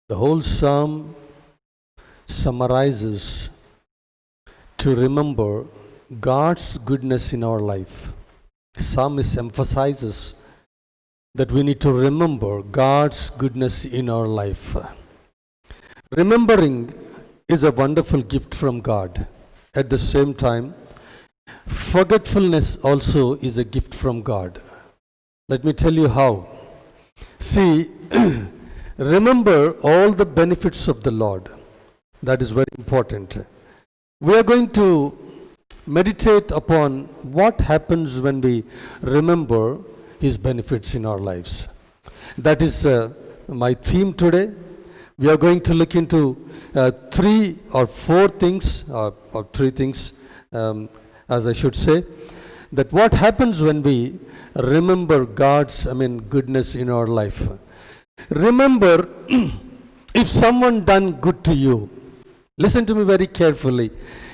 The whole psalm summarizes to remember God's goodness in our life. Psalmist emphasizes that we need to remember God's goodness in our life. Remembering is a wonderful gift from God. At the same time, forgetfulness also is a gift from God. Let me tell you how. See, remember all the benefits of the Lord. That is very important. We are going to meditate upon what happens when we remember His benefits in our lives. That is my theme today. We are going to look into three or four things, or three things, as I should say, that what happens when we remember God's, goodness in our life. Remember, if someone done good to you, listen to me very carefully.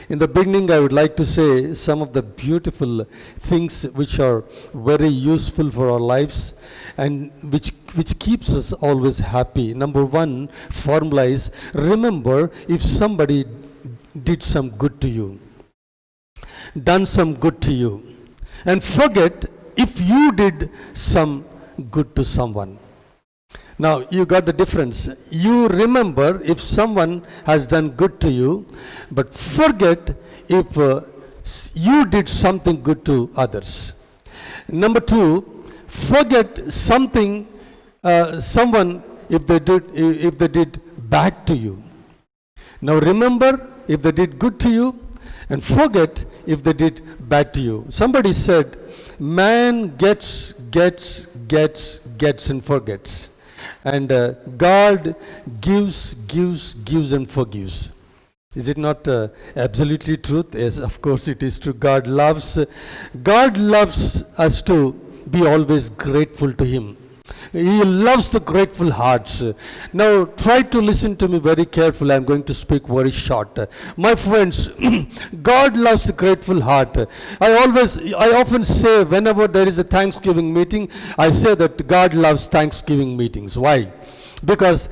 In the beginning, I would like to say some of the beautiful things which are very useful for our lives and which keeps us always happy. Number one formula is, remember if somebody did some good to you, done some good to you, and forget if you did some good to someone. Now, you got the difference. You remember if someone has done good to you, but forget if you did something good to others. Number two, forget something, someone if they did bad to you. Now, remember if they did good to you, and forget if they did bad to you. Somebody said, man gets and forgets. And God gives and forgives. Is it not absolutely truth? Yes, of course it is true. God loves us to be always grateful to Him. He loves the grateful hearts. Now try to listen to me very carefully. I am going to speak very short. My friends, God loves the grateful heart. I often say whenever there is a Thanksgiving meeting, I say that God loves Thanksgiving meetings. Why? Because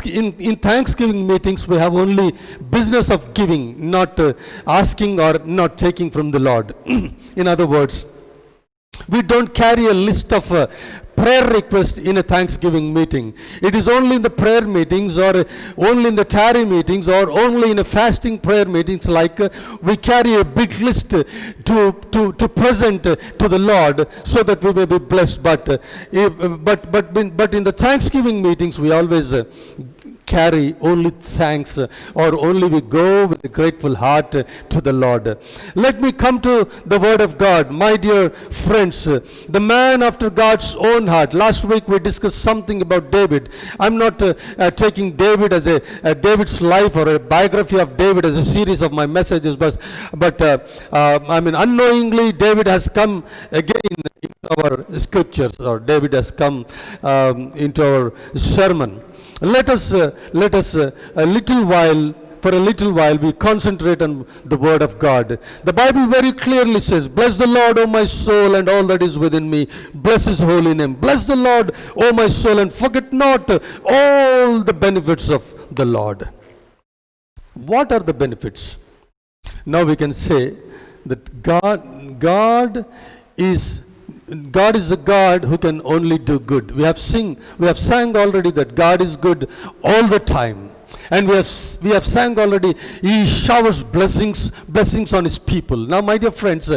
in Thanksgiving meetings we have only business of giving, not asking or not taking from the Lord. In other words, we don't carry a list of prayer requests in a Thanksgiving meeting. It is only in the prayer meetings or only in the tarry meetings or only in a fasting prayer meetings like we carry a big list to present to the Lord so that we may be blessed. But in the Thanksgiving meetings we always carry only thanks or only we go with a grateful heart to the Lord. Let me come to the Word of God. My dear friends, the man after God's own heart. Last week we discussed something about David. I'm not taking David as David's life or a biography of David as a series of my messages, but unknowingly David has come again in our scriptures, or David has come into our sermon. Let us for a little while we concentrate on the Word of God. The Bible very clearly says, bless the Lord, O my soul, and all that is within me. Bless His holy name. Bless the Lord, O my soul, and forget not all the benefits of the Lord. What are the benefits? Now we can say that God is a God who can only do good. We have sang already that God is good all the time. And we have sang already, He showers blessings on His people. Now, my dear friends,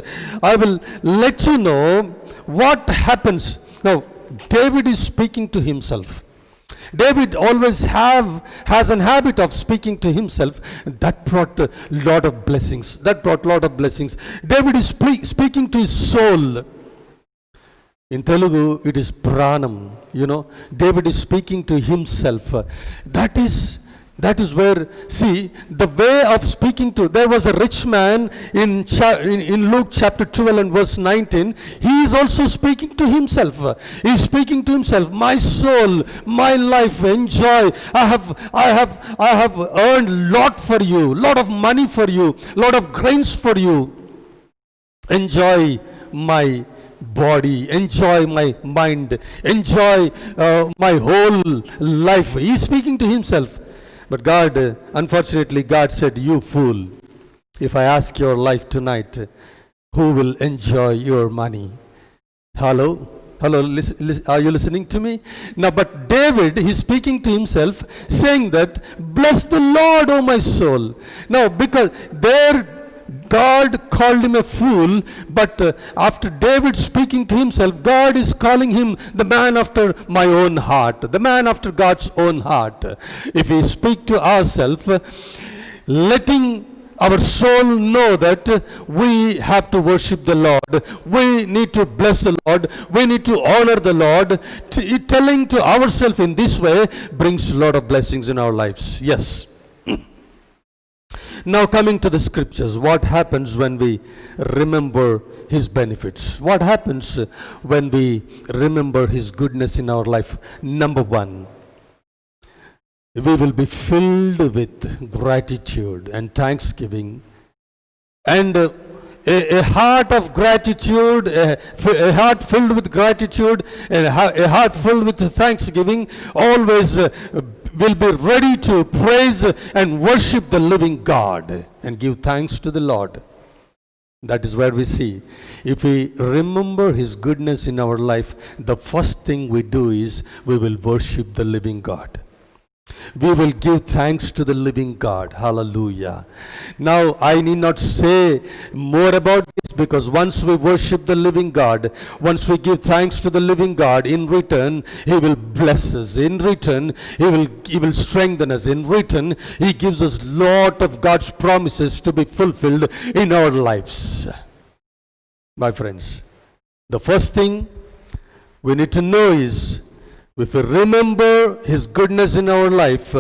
I will let you know what happens. Now, David is speaking to himself. David always has an habit of speaking to himself. That brought a lot of blessings. David is speaking to his soul. In Telugu, it is pranam. David is speaking to himself. That is where, see, the way of speaking to. There was a rich man in Luke chapter 12 and verse 19. He is also speaking to himself. He is speaking to himself. My soul, my life, enjoy. I have earned lot for you, lot of money for you, lot of grains for you. Enjoy my body, enjoy my mind, enjoy my whole life. He's speaking to himself. But God, unfortunately, God said, you fool, if I ask your life tonight, who will enjoy your money? Hello? Hello, are you listening to me? Now, but David, he's speaking to himself, saying that, bless the Lord, O my soul. Now, because there God called him a fool, but after David speaking to himself, God is calling him the man after my own heart, the man after God's own heart. If we speak to ourselves, letting our soul know that we have to worship the Lord, we need to bless the Lord, we need to honor the Lord, telling to ourselves in this way brings a lot of blessings in our lives. Yes. Now coming to the scriptures, what happens when we remember his benefits? What happens when we remember his goodness in our life? Number one, we will be filled with gratitude and thanksgiving, and a heart of gratitude, a heart filled with gratitude, and a heart filled with thanksgiving always will be ready to praise and worship the living God and give thanks to the Lord. That is where we see, if we remember his goodness in our life, the first thing we do is we will worship the living God. We will give thanks to the living God. Hallelujah. Now, I need not say more about this, because once we worship the living God, once we give thanks to the living God, in return, he will bless us. In return, he will strengthen us. In return, he gives us lot of God's promises to be fulfilled in our lives. My friends, the first thing we need to know is, if we remember his goodness in our life,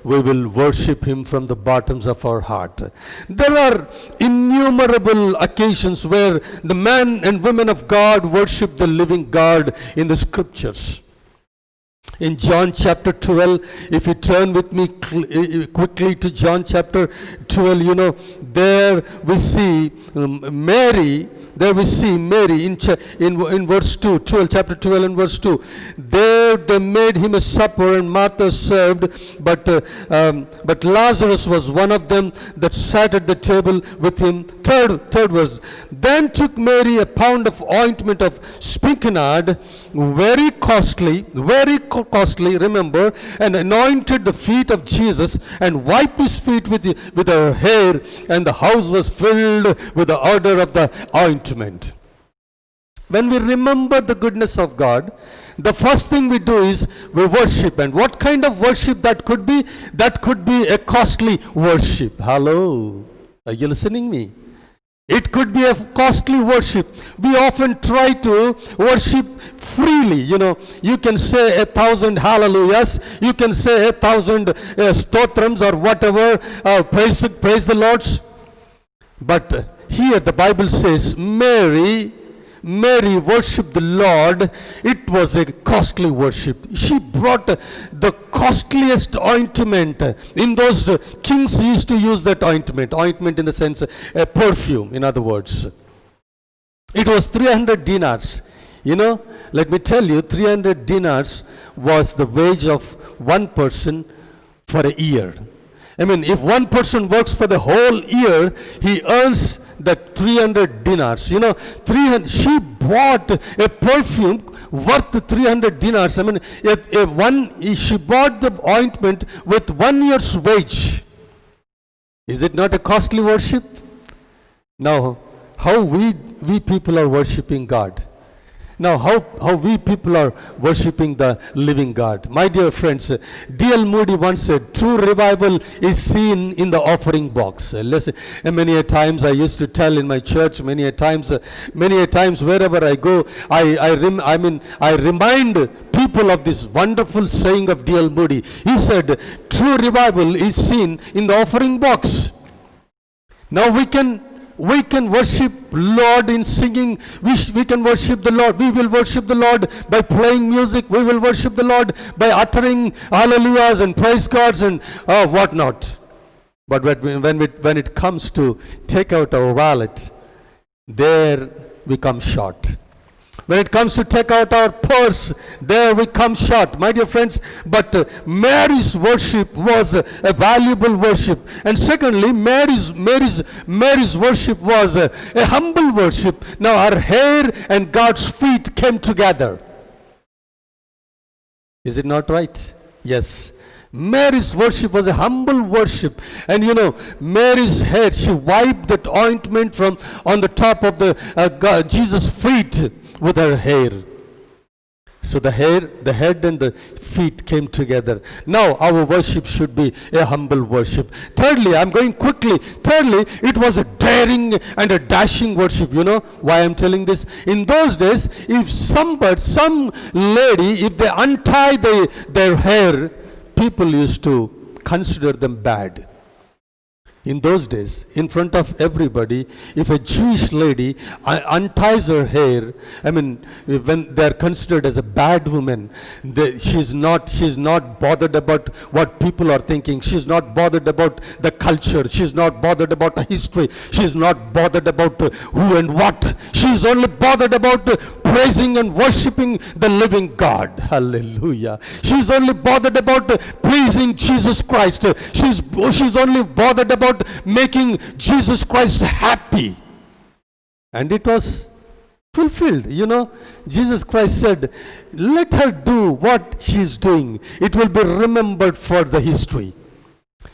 we will worship him from the bottoms of our heart. There are innumerable occasions where the men and women of God worship the living God in the scriptures. In John chapter 12, if you turn with me quickly to John chapter 12, there we see Mary. There we see Mary in verse 2, chapter 12 and verse 2. There they made him a supper, and Martha served, but Lazarus was one of them that sat at the table with him. Third verse. Then took Mary a pound of ointment of spikenard, very costly, remember, and anointed the feet of Jesus, and wiped his feet with her hair, and the house was filled with the odor of the ointment. When we remember the goodness of God, the first thing we do is we worship. And what kind of worship that could be? That could be a costly worship. Hello, are you listening me? It could be a costly worship. We often try to worship freely. You can say 1,000 hallelujahs, you can say 1,000 stotrams or whatever, praise the Lord. But here the Bible says Mary worshipped the Lord. It was a costly worship. She brought the costliest ointment. In those kings used to use that ointment in the sense a perfume, in other words. It was 300 dinars. Let me tell you, 300 dinars was the wage of one person for a year. I mean, if one person works for the whole year, he earns that 300 dinars. She bought a perfume worth 300 dinars. I mean, she bought the ointment with 1 year's wage. Is it not a costly worship? Now, how we people are worshiping God. Now, how we people are worshiping the living God. My dear friends, D.L. Moody once said, true revival is seen in the offering box. Listen, many a times I used to tell in my church, many a times wherever I go, I remind people of this wonderful saying of D.L. Moody. He said, true revival is seen in the offering box. Now we can worship Lord in singing. We can worship the Lord. We will worship the Lord by playing music. We will worship the Lord by uttering hallelujahs and praise gods and whatnot. But when it comes to take out our wallet, there we come short. When it comes to take out our purse, there we come short, my dear friends. But Mary's worship was a valuable worship. And secondly, Mary's worship was a humble worship. Now her hair and God's feet came together. Is it not right? Yes. Mary's worship was a humble worship. And Mary's head, she wiped that ointment from on the top of the Jesus' feet with her hair. So the head and the feet came together. Now our worship should be a humble worship. Thirdly, I'm going quickly. Thirdly, it was a daring and a dashing worship. You know why I'm telling this? In those days, if some lady, if they untie their hair, people used to consider them bad. In those days, in front of everybody, if a Jewish lady unties her hair, when they are considered as a bad woman, she's not bothered about what people are thinking. She's not bothered about the culture. She's not bothered about the history. She's not bothered about who and what. She's only bothered about praising and worshiping the living God. Hallelujah. She's only bothered about pleasing Jesus Christ. She's only bothered about making Jesus Christ happy. And it was fulfilled. Jesus Christ said, let her do what she's doing. It will be remembered for the history.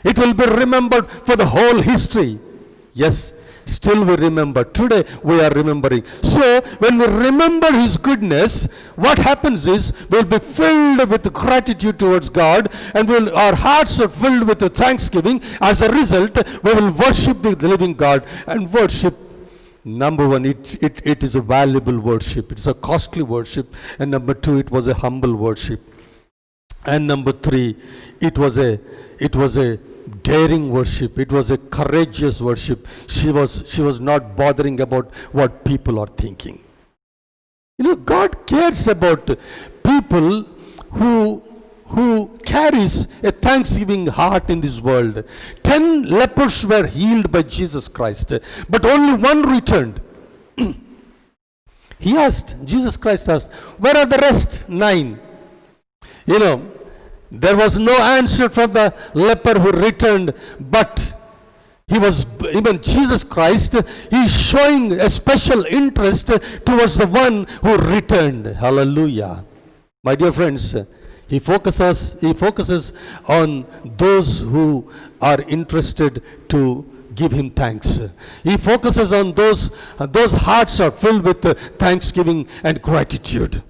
It will be remembered for the whole history. Yes, still we remember. Today we are remembering. So when we remember His goodness, what happens is we'll be filled with gratitude towards God, and our hearts are filled with thanksgiving. As a result, we will worship the living God. And worship, number one, it is a valuable worship. It's a costly worship. And number two, it was a humble worship. And number three, it was a daring worship. It was a courageous worship. She was not bothering about what people are thinking. God cares about people who carries a thanksgiving heart in this world. 10 lepers were healed by Jesus Christ, but only one returned. Jesus Christ asked, where are the rest 9? There was no answer from the leper who returned, but even Jesus Christ, He is showing a special interest towards the one who returned. Hallelujah. My dear friends, He focuses on those who are interested to give Him thanks. He focuses on those hearts are filled with thanksgiving and gratitude.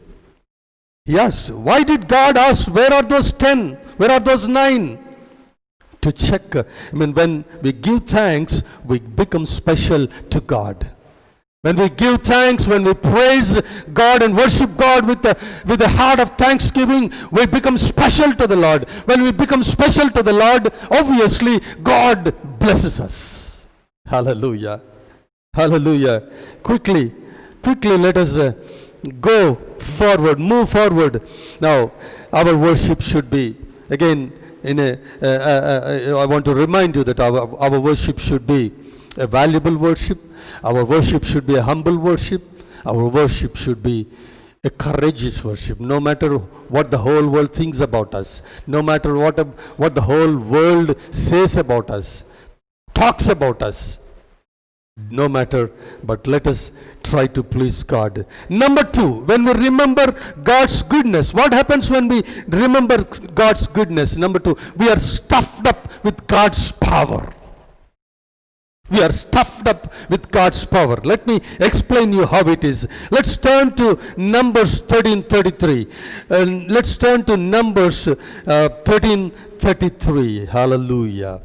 He asked, why did God ask, where are those 10? Where are those 9? To check. When we give thanks, we become special to God. When we give thanks, when we praise God and worship God with a heart of thanksgiving, we become special to the Lord. When we become special to the Lord, obviously God blesses us. Hallelujah. Hallelujah. Quickly let us go forward, move forward. Now, our worship should be, again, I want to remind you that our worship should be a valuable worship. Our worship should be a humble worship. Our worship should be a courageous worship. No matter what the whole world thinks about us, no matter what the whole world says about us, talks about us, no matter, but let us try to please God. Number 2, when we remember God's goodness, what happens when we remember God's goodness? Number 2, we are stuffed up with God's power. We are stuffed up with God's power. Let me explain you how it is. Let's turn to Numbers 13:33. Let's turn to Numbers 13:33. Hallelujah.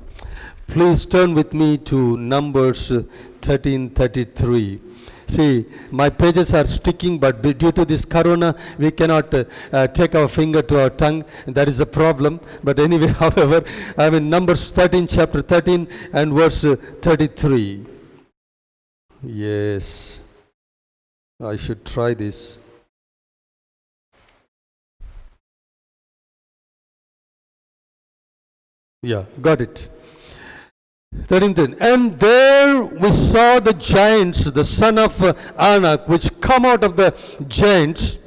Please turn with me to Numbers 13:33. See, my pages are sticking, but due to this corona, we cannot take our finger to our tongue. That is a problem. But anyway, however, I'm in Numbers 13, chapter 13, and verse 33. Yes, I should try this. Yeah, got it. 13. And there we saw the giants, the son of Anak, which come out of the giants,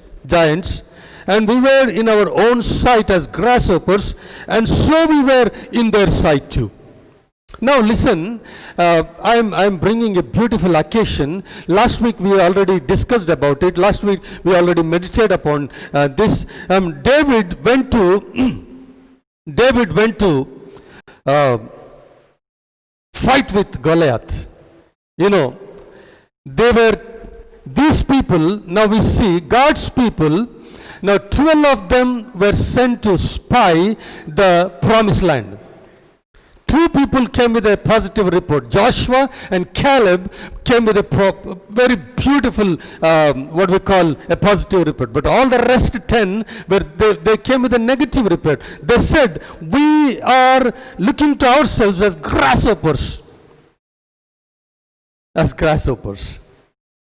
and we were in our own sight as grasshoppers, and so we were in their sight too. Now listen, I'm bringing a beautiful occasion. Last week we already discussed about it. Last week we already meditated upon this. David went to fight with Goliath. You know, these people, now we see God's people. Now 12 of them were sent to spy the promised land. 2 people came with a positive report. Joshua and Caleb came with a very beautiful, what we call a positive report. But all the rest 10, they came with a negative report. They said, we are looking to ourselves as grasshoppers. As grasshoppers.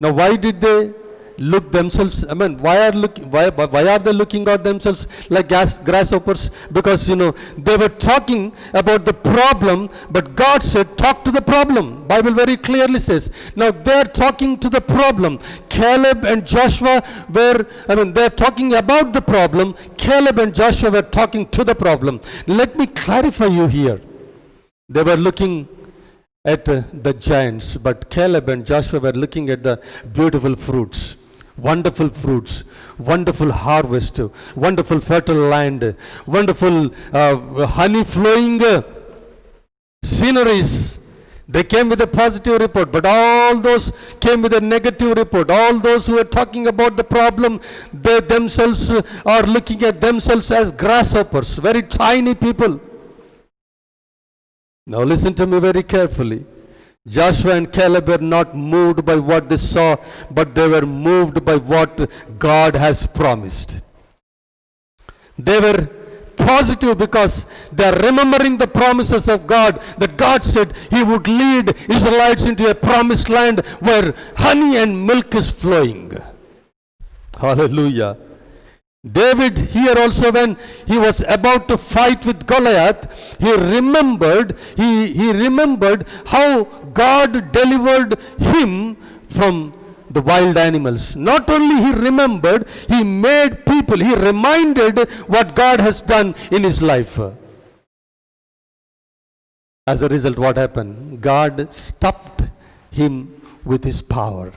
Now why did they look themselves, why are they looking at themselves like grasshoppers? Because they were talking about the problem, but God said talk to the problem. Bible very clearly says. Now they are talking to the problem. Caleb and Joshua were, they are talking about the problem. Caleb and Joshua were talking to the problem. Let me clarify you here. They were looking at the giants, but Caleb and Joshua were looking at the beautiful fruits. Wonderful fruits, wonderful harvest, wonderful fertile land, wonderful honey flowing sceneries. They came with a positive report, but all those came with a negative report. All those who are talking about the problem, they themselves are looking at themselves as grasshoppers, very tiny people. Now listen to me very carefully. Joshua and Caleb were not moved by what they saw, but they were moved by what God has promised. They were positive because they are remembering the promises of God, that God said He would lead Israelites into a promised land where honey and milk is flowing. Hallelujah. David here also, when he was about to fight with Goliath, he remembered how God delivered him from the wild animals. Not only he remembered, he made people, he reminded what God has done in his life. As a result, what happened? God stuffed him with his power.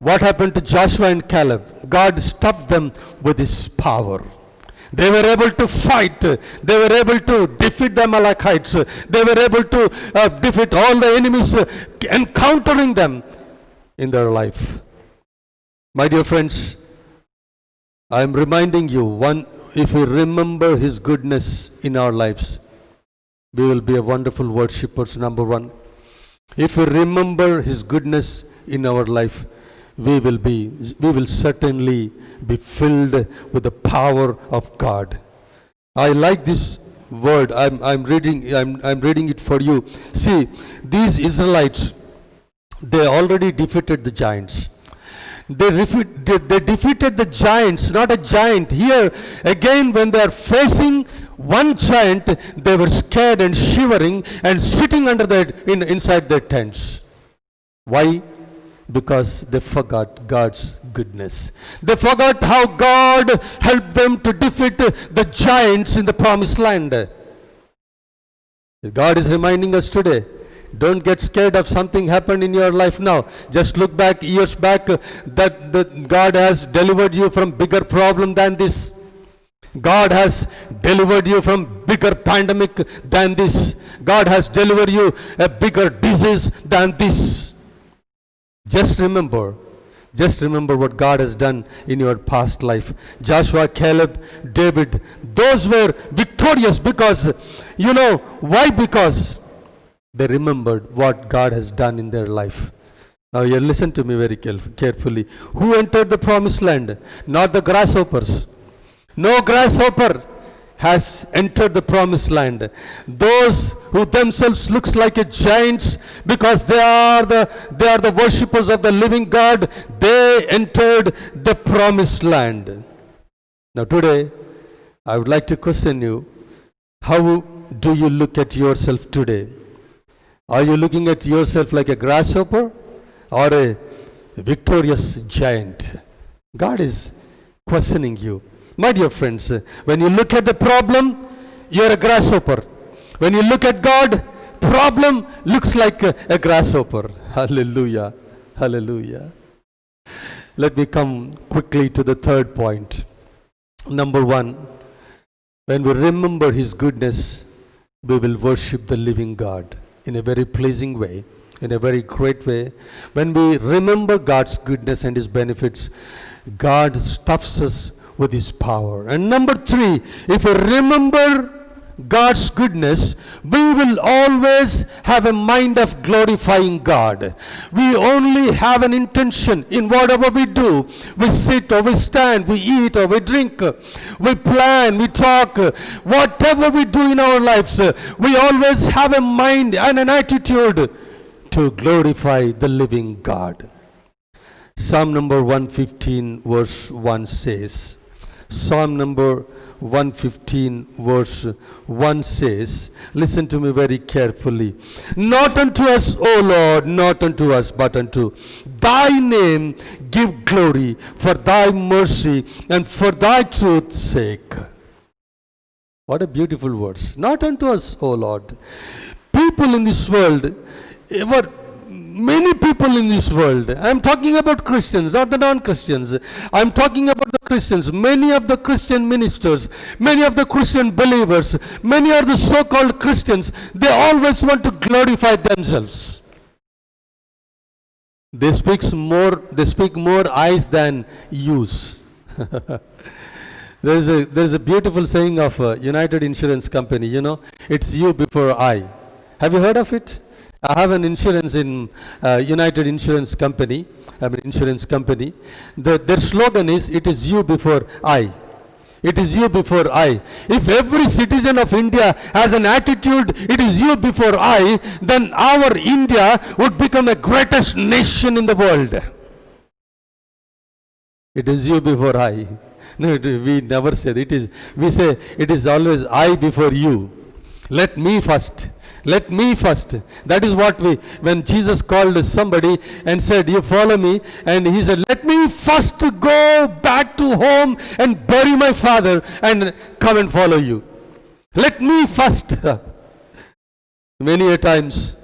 What happened to Joshua and Caleb? God stuffed them with his power. They were able to fight. They were able to defeat the Amalekites. They were able to defeat all the enemies, encountering them in their life. My dear friends, I am reminding you, if we remember His goodness in our lives, we will be a wonderful worshippers, number one. If we remember His goodness in our life, we will certainly be filled with the power of God. I like this word. I'm reading it for you. See, these Israelites, they already defeated the giants. They defeated the giants, not a giant. Here, again, when they are facing one giant, they were scared and shivering and sitting inside their tents. Why? Because they forgot God's goodness. They forgot how God helped them to defeat the giants in the promised land. God is reminding us today, don't get scared of something happened in your life now. Just look back, years back, that God has delivered you from bigger problem than this. God has delivered you from bigger pandemic than this. God has delivered you a bigger disease than this. Just remember what God has done in your past life. Joshua, Caleb, David, those were victorious because, why? Because they remembered what God has done in their life. Now you listen to me very carefully. Who entered the promised land? Not the grasshoppers. No grasshopper has entered the promised land. Those who themselves looks like a giants, because they are the worshippers of the living God, they entered the promised land. Now today, I would like to question you, how do you look at yourself today? Are you looking at yourself like a grasshopper or a victorious giant? God is questioning you. My dear friends, when you look at the problem, you're a grasshopper. When you look at God, problem looks like a grasshopper. Hallelujah. Hallelujah. Let me come quickly to the third point. Number one, when we remember His goodness, we will worship the living God in a very pleasing way, in a very great way. When we remember God's goodness and His benefits, God stuffs us with His power. And number three, if we remember God's goodness, we will always have a mind of glorifying God. We only have an intention in whatever we do. We sit or we stand, we eat or we drink, we plan, we talk, whatever we do in our lives, we always have a mind and an attitude to glorify the living God. Psalm number 115 verse 1 says, Psalm number 115 verse 1 says, listen to me very carefully. Not unto us, O Lord, not unto us, but unto thy name give glory for thy mercy and for thy truth's sake. What a beautiful words. Not unto us, O Lord. People in this world, many people in this world, I'm talking about Christians, not the non-Christians. I'm talking about the Christians. Many of the Christian ministers, many of the Christian believers, many of the so-called Christians, they always want to glorify themselves. They speak more eyes than use. There's a beautiful saying of United Insurance Company, it's you before I. Have you heard of it? I have an insurance in United Insurance Company. Insurance company. Their slogan is, it is you before I. It is you before I. If every citizen of India has an attitude, it is you before I, then our India would become the greatest nation in the world. It is you before I. No, we never say that. We say it is always I before you. Let me first. Let me first. That is what when Jesus called somebody and said, you follow me, and he said, let me first go back to home and bury my father and come and follow you. Let me first. Many a times,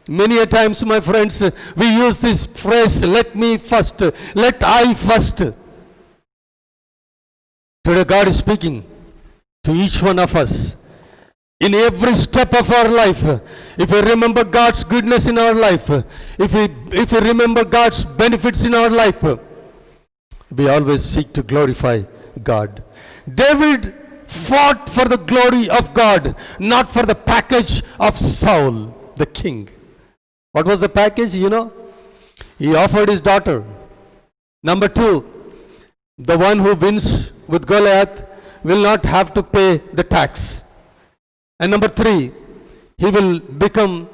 my friends, we use this phrase, let me first, let I first. Today God is speaking to each one of us. In every step of our life, if we remember God's goodness in our life, if we remember God's benefits in our life, we always seek to glorify God. David fought for the glory of God, not for the package of Saul, the king. What was the package? He offered his daughter. Number 2, the one who wins with Goliath will not have to pay the tax. And number 3, he will become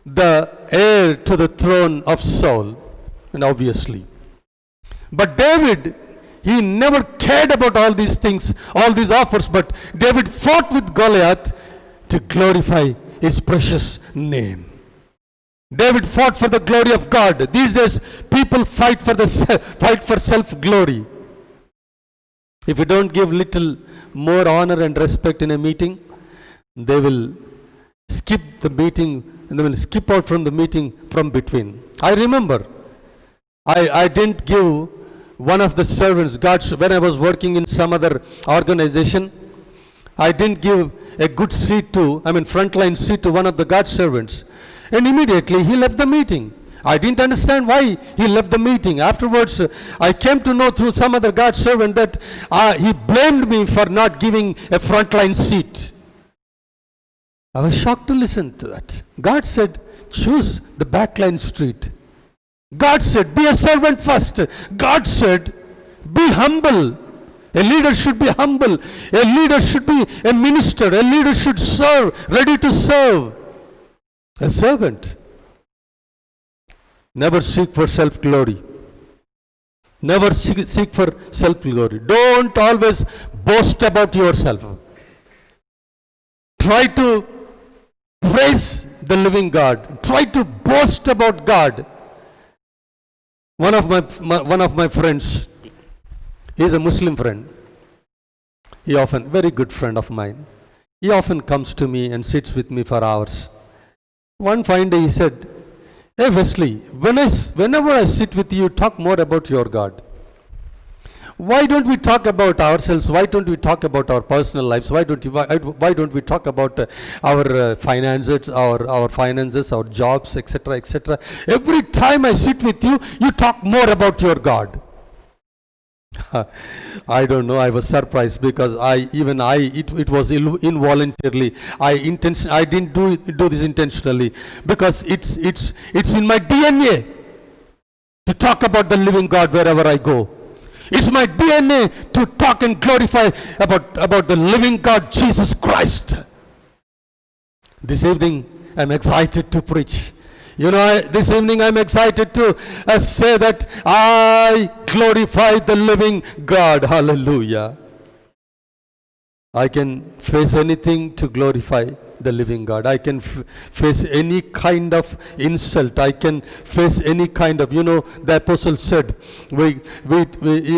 the heir to the throne of Saul, and obviously. But David, he never cared about all these things, all these offers, but David fought with Goliath to glorify his precious name. David fought for the glory of God. These days, people fight for self-glory. If you don't give little more honor and respect in a meeting, they will skip the meeting and they will skip out from the meeting from between. I remember I didn't give one of the servants, when I was working in some other organization, I didn't give a good seat frontline seat to one of the God servants. And immediately he left the meeting. I didn't understand why he left the meeting. Afterwards, I came to know through some other God servant that he blamed me for not giving a frontline seat. I was shocked to listen to that. God said, choose the backline street. God said, be a servant first. God said, be humble. A leader should be humble. A leader should be a minister. A leader should serve, ready to serve. A servant. Never seek for self-glory. Never seek for self-glory. Don't always boast about yourself. Try to praise the living God. Try to boast about God. One of my friends, he is a Muslim friend. Very good friend of mine. He often comes to me and sits with me for hours. One fine day he said, "Hey Wesley, whenever I sit with you, talk more about your God. Why don't we talk about ourselves? Why don't we talk about our personal lives? Why don't we talk about our finances, our jobs, etc., etc. Every time I sit with you, you talk more about your God." I don't know. I was surprised because it was involuntarily. I didn't do this intentionally because it's in my DNA to talk about the living God wherever I go. It's my DNA to talk and glorify about the living God, Jesus Christ. This evening, I'm excited to preach. This evening I'm excited to say that I glorify the living God. Hallelujah. I can face anything to glorify the living God. I can face any kind of insult. I can face any kind of, the apostle said, we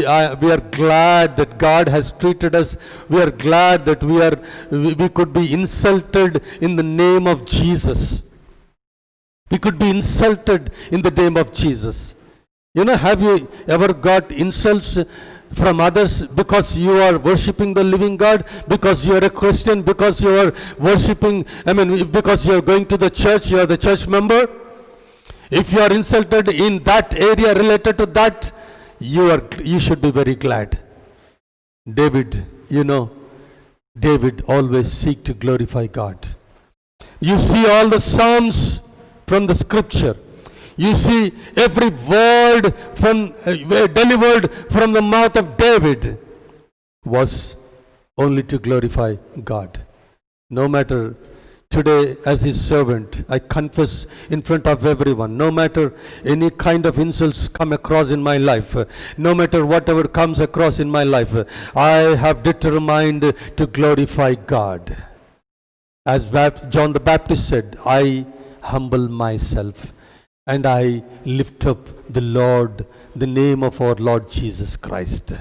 are glad that God has treated us. We are glad that we could be insulted in the name of Jesus. We could be insulted in the name of Jesus. Have you ever got insults from others because you are worshiping the living God, because you are a Christian, because you are worshiping, because you are going to the church, you are the church member? If you are insulted in that area related to that, you should be very glad. David always seek to glorify God. You see all the Psalms from the scripture. You see every word delivered from the mouth of David was only to glorify God. No matter today, as his servant, I confess in front of everyone, no matter any kind of insults come across in my life, no matter whatever comes across in my life, I have determined to glorify God. As John the Baptist said, I humble myself and I lift up the name of our Lord Jesus Christ.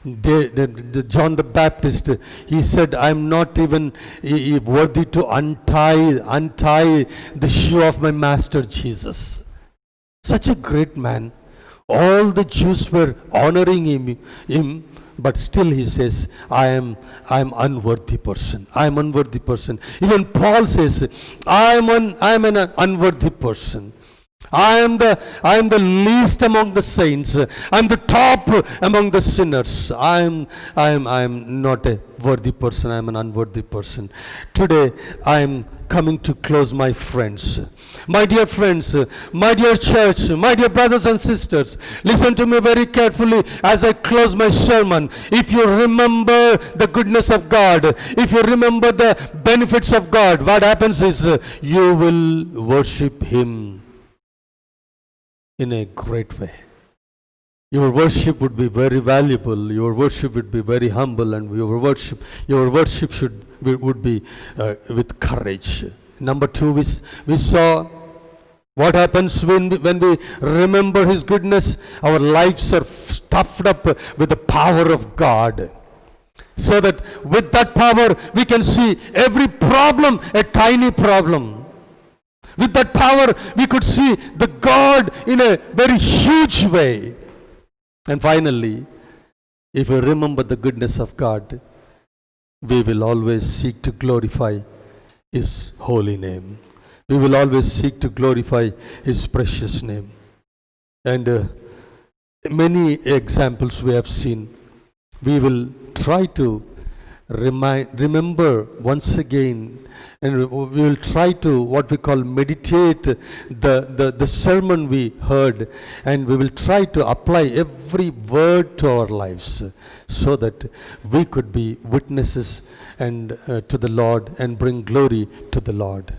John the Baptist, he said, I'm not even worthy to untie the shoe of my master Jesus. Such a great man. All the Jews were honoring him, but still he says, I am unworthy person. I am unworthy person. Even Paul says, I am an unworthy person. I am the least among the saints. I am the top among the sinners. I am not a worthy person. I am an unworthy person. Today I am coming to close, my friends. My dear friends, my dear church, my dear brothers and sisters, listen to me very carefully as I close my sermon. If you remember the goodness of God, if you remember the benefits of God, what happens is you will worship Him in a great way. Your worship would be very valuable. Your worship would be very humble, and your worship would be with courage. Number two, we saw what happens when we remember His goodness. Our lives are stuffed up with the power of God, so that with that power we can see every problem a tiny problem. With that power, we could see the God in a very huge way. And finally, if we remember the goodness of God, we will always seek to glorify His holy name. We will always seek to glorify His precious name. And many examples we have seen. We will try to remember once again, and we will try to what we call meditate the sermon we heard, and we will try to apply every word to our lives, so that we could be witnesses and to the Lord and bring glory to the Lord.